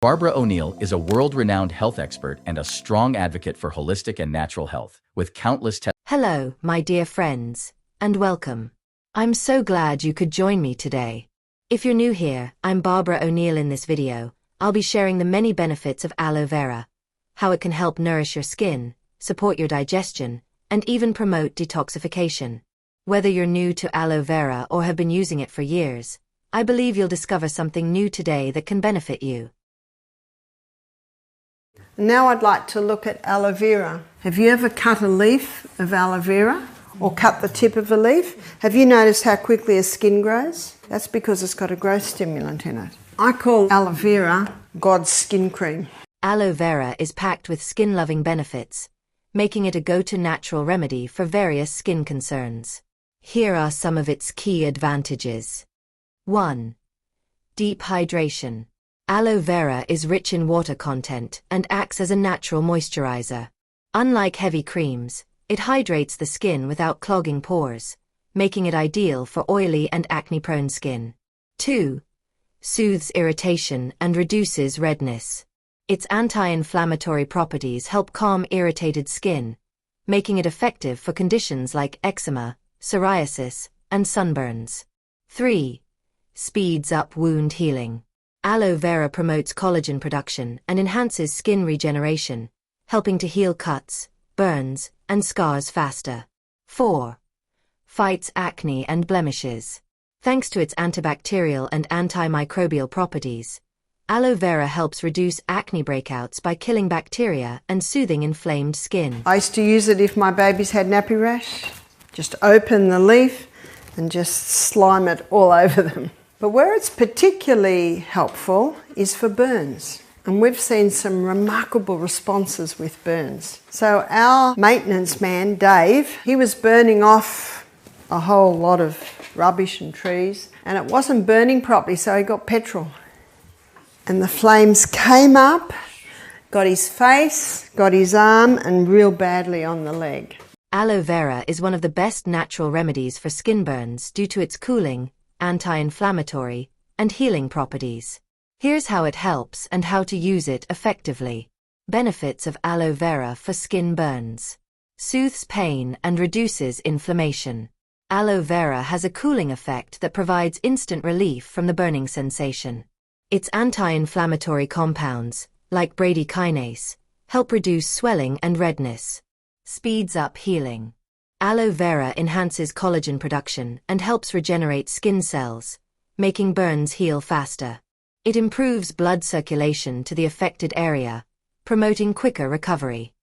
Barbara O'Neill is a world-renowned health expert and a strong advocate for holistic and natural health, with countless Hello, my dear friends, and welcome. I'm so glad you could join me today. If you're new here, I'm Barbara O'Neill. In this video, I'll be sharing the many benefits of aloe vera, how it can help nourish your skin, support your digestion, and even promote detoxification. Whether you're new to aloe vera or have been using it for years, I believe you'll discover something new today that can benefit you. Now I'd like to look at aloe vera. Have you ever cut a leaf of aloe vera or cut the tip of a leaf? Have you noticed how quickly a skin grows? That's because it's got a growth stimulant in it. I call aloe vera God's skin cream. Aloe vera is packed with skin-loving benefits, making it a go-to natural remedy for various skin concerns. Here are some of its key advantages. 1. Deep hydration. Aloe vera is rich in water content and acts as a natural moisturizer. Unlike heavy creams, it hydrates the skin without clogging pores, making it ideal for oily and acne-prone skin. 2. Soothes irritation and reduces redness. Its anti-inflammatory properties help calm irritated skin, making it effective for conditions like eczema, psoriasis, and sunburns. 3. Speeds up wound healing. Aloe vera promotes collagen production and enhances skin regeneration, helping to heal cuts, burns, and scars faster. 4. Fights acne and blemishes. Thanks to its antibacterial and antimicrobial properties, aloe vera helps reduce acne breakouts by killing bacteria and soothing inflamed skin. I used to use it if my babies had nappy rash. Just open the leaf and just slime it all over them. But where it's particularly helpful is for burns. And we've seen some remarkable responses with burns. So our maintenance man, Dave, he was burning off a whole lot of rubbish and trees, and it wasn't burning properly, so he got petrol. And the flames came up, got his face, got his arm, and real badly on the leg. Aloe vera is one of the best natural remedies for skin burns due to its cooling, anti-inflammatory, and healing properties. Here's how it helps and how to use it effectively. Benefits of aloe vera for skin burns. Soothes pain and reduces inflammation. Aloe vera has a cooling effect that provides instant relief from the burning sensation. Its anti-inflammatory compounds, like bradykinase, help reduce swelling and redness. Speeds up healing. Aloe vera enhances collagen production and helps regenerate skin cells, making burns heal faster. It improves blood circulation to the affected area, promoting quicker recovery.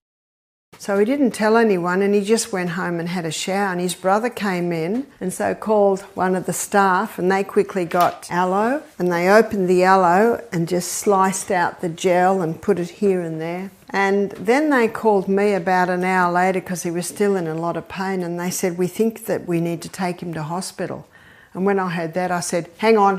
So he didn't tell anyone, and he just went home and had a shower, and his brother came in and so called one of the staff, and they quickly got aloe, and they opened the aloe and just sliced out the gel and put it here and there. And then they called me about an hour later because he was still in a lot of pain, and they said, we think that we need to take him to hospital. And when I heard that, I said, hang on,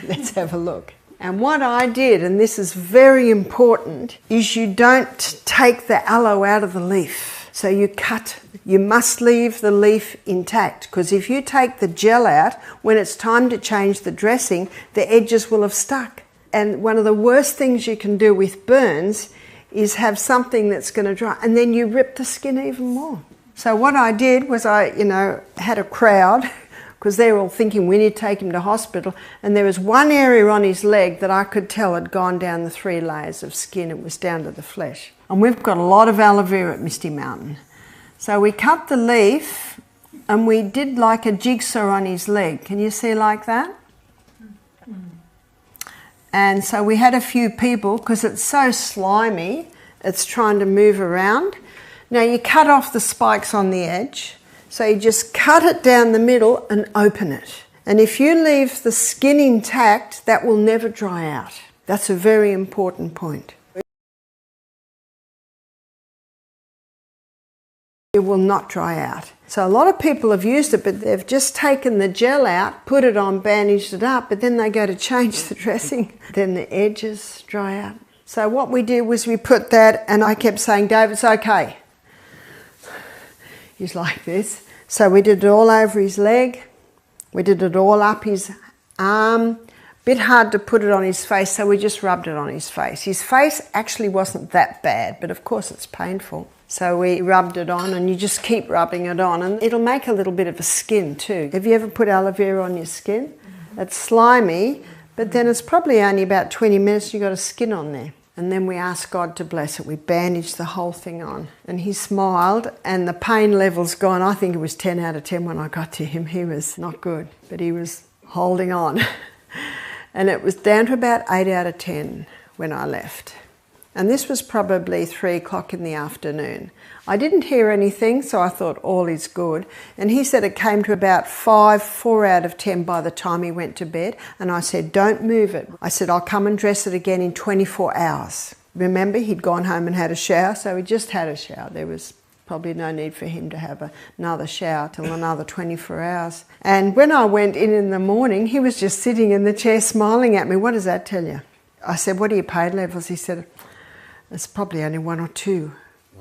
let's have a look. And what I did, and this is very important, is you don't take the aloe out of the leaf. So you must leave the leaf intact, because if you take the gel out, when it's time to change the dressing, the edges will have stuck. And one of the worst things you can do with burns is have something that's going to dry, and then you rip the skin even more. So what I did was I had a crowd, because they were all thinking we need to take him to hospital, and there was one area on his leg that I could tell had gone down the 3 layers of skin. It was down to the flesh. And we've got a lot of aloe vera at Misty Mountain. So we cut the leaf and we did like a jigsaw on his leg. Can you see like that? And so we had a few people, because it's so slimy, it's trying to move around. Now you cut off the spikes on the edge. So you just cut it down the middle and open it. And if you leave the skin intact, that will never dry out. That's a very important point. It will not dry out. So a lot of people have used it, but they've just taken the gel out, put it on, bandaged it up, but then they go to change the dressing. Then the edges dry out. So what we did was we put that, and I kept saying, Dave, it's okay. He's like this. So we did it all over his leg. We did it all up his arm, Bit hard to put it on his face, so we just rubbed it on his face. His face actually wasn't that bad, but of course it's painful. So we rubbed it on, and you just keep rubbing it on, and it'll make a little bit of a skin too. Have you ever put aloe vera on your skin? It's slimy, but then it's probably only about 20 minutes, you've got a skin on there. And then we asked God to bless it. We bandaged the whole thing on. And he smiled, and the pain level's gone. I think it was 10 out of 10 when I got to him. He was not good, but he was holding on. And it was down to about 8 out of 10 when I left. And this was probably 3 o'clock in the afternoon. I didn't hear anything, so I thought all is good. And he said it came to about 4 out of 10 by the time he went to bed. And I said, don't move it. I said, I'll come and dress it again in 24 hours. Remember, he'd gone home and had a shower, so he just had a shower. There was probably no need for him to have another shower till another 24 hours. And when I went in the morning, he was just sitting in the chair smiling at me. What does that tell you? I said, what are your pain levels? He said, it's probably only 1 or 2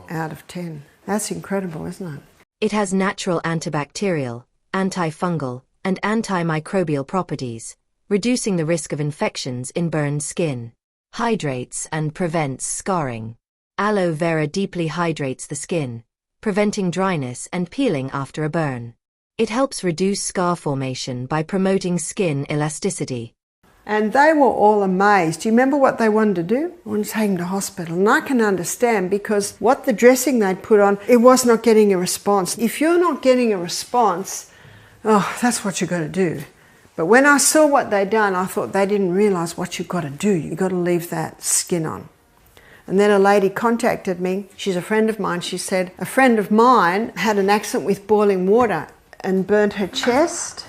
out of 10. That's incredible, isn't it? It has natural antibacterial, antifungal, and antimicrobial properties, reducing the risk of infections in burned skin. Hydrates and prevents scarring. Aloe vera deeply hydrates the skin, preventing dryness and peeling after a burn. It helps reduce scar formation by promoting skin elasticity. And they were all amazed. Do you remember what they wanted to do? They wanted to take him to hospital. And I can understand, because what the dressing they'd put on, it was not getting a response. If you're not getting a response, oh, that's what you've got to do. But when I saw what they'd done, I thought they didn't realise what you've got to do. You've got to leave that skin on. And then a lady contacted me. She's a friend of mine. She said, a friend of mine had an accident with boiling water and burnt her chest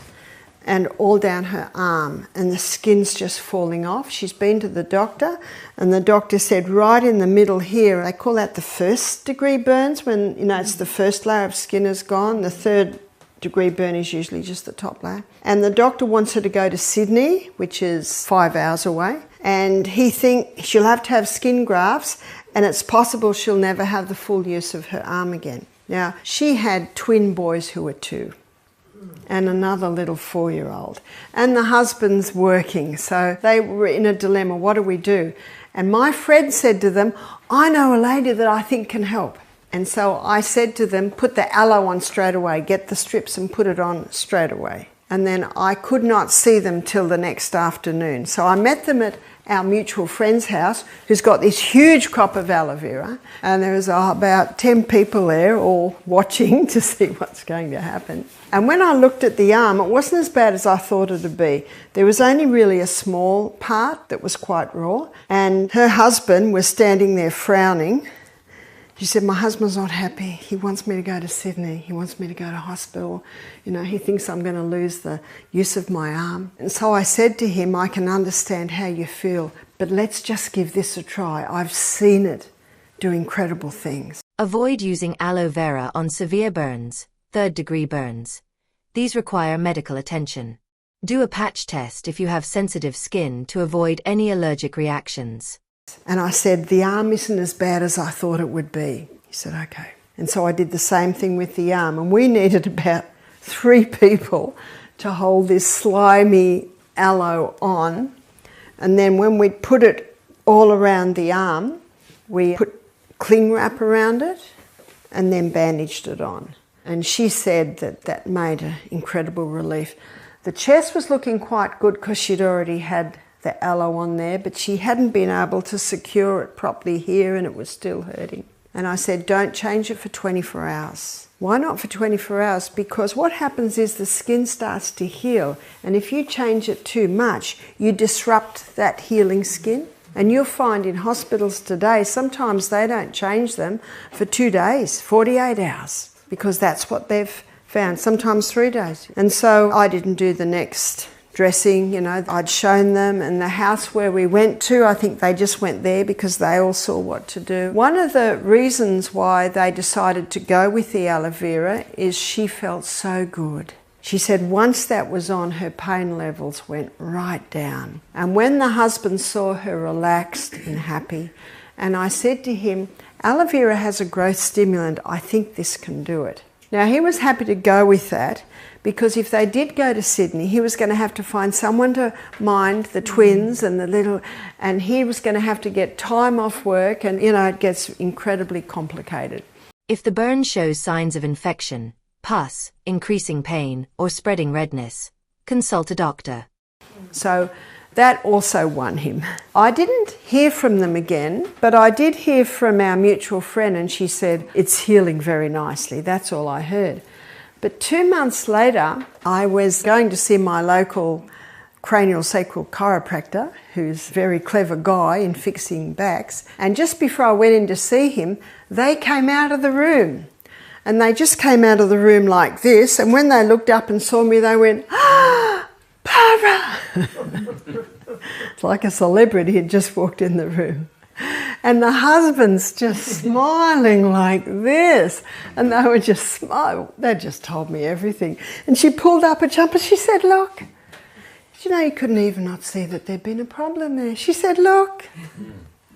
and all down her arm, and the skin's just falling off. She's been to the doctor, and the doctor said right in the middle here, they call that the 1st degree burns, when, you know, it's the first layer of skin is gone. The 3rd degree burn is usually just the top layer. And the doctor wants her to go to Sydney, which is 5 hours away, and he thinks she'll have to have skin grafts, and it's possible she'll never have the full use of her arm again. Now, she had twin boys who were 2. And another little 4-year-old. And the husband's working, so they were in a dilemma. What do we do? And my friend said to them, I know a lady that I think can help. And so I said to them, put the aloe on straight away, get the strips and put it on straight away. And then I could not see them till the next afternoon. So I met them at our mutual friend's house, who's got this huge crop of aloe vera, and there was about 10 people there all watching to see what's going to happen. And when I looked at the arm, it wasn't as bad as I thought it would be. There was only really a small part that was quite raw, and her husband was standing there frowning. She said, my husband's not happy. He wants me to go to Sydney. He wants me to go to hospital. You know, he thinks I'm going to lose the use of my arm. And so I said to him, I can understand how you feel, but let's just give this a try. I've seen it do incredible things. Avoid using aloe vera on severe burns, 3rd degree burns. These require medical attention. Do a patch test if you have sensitive skin to avoid any allergic reactions. And I said, the arm isn't as bad as I thought it would be. He said, okay. And so I did the same thing with the arm. And we needed about 3 people to hold this slimy aloe on. And then when we put it all around the arm, we put cling wrap around it and then bandaged it on. And she said that that made an incredible relief. The chest was looking quite good because she'd already had the aloe on there, but she hadn't been able to secure it properly here, and it was still hurting. And I said, don't change it for 24 hours. Why not for 24 hours? Because what happens is the skin starts to heal, and if you change it too much, you disrupt that healing skin. And you'll find in hospitals today, sometimes they don't change them for 2 days, 48 hours, because that's what they've found, sometimes 3 days. And so I didn't do the next dressing, you know, I'd shown them, and the house where we went to, I think they just went there because they all saw what to do. One of the reasons why they decided to go with the aloe vera is she felt so good. She said once that was on, her pain levels went right down. And when the husband saw her relaxed and happy, and I said to him, aloe vera has a growth stimulant, I think this can do it. Now, he was happy to go with that because if they did go to Sydney, he was going to have to find someone to mind the twins and the little, and he was going to have to get time off work, and, you know, it gets incredibly complicated. If the burn shows signs of infection, pus, increasing pain, or spreading redness, consult a doctor. So that also won him. I didn't hear from them again, but I did hear from our mutual friend, and she said, it's healing very nicely. That's all I heard. But 2 months later, I was going to see my local cranial sacral chiropractor, who's a very clever guy in fixing backs. And just before I went in to see him, they came out of the room. And they just came out of the room like this. And when they looked up and saw me, they went, "Ah, Barbara!" It's like a celebrity had just walked in the room. And the husband's just smiling like this. And they were just smiling. They just told me everything. And she pulled up a jumper. She said, look, you know, you couldn't even not see that there'd been a problem there. She said, look,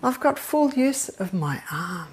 I've got full use of my arm.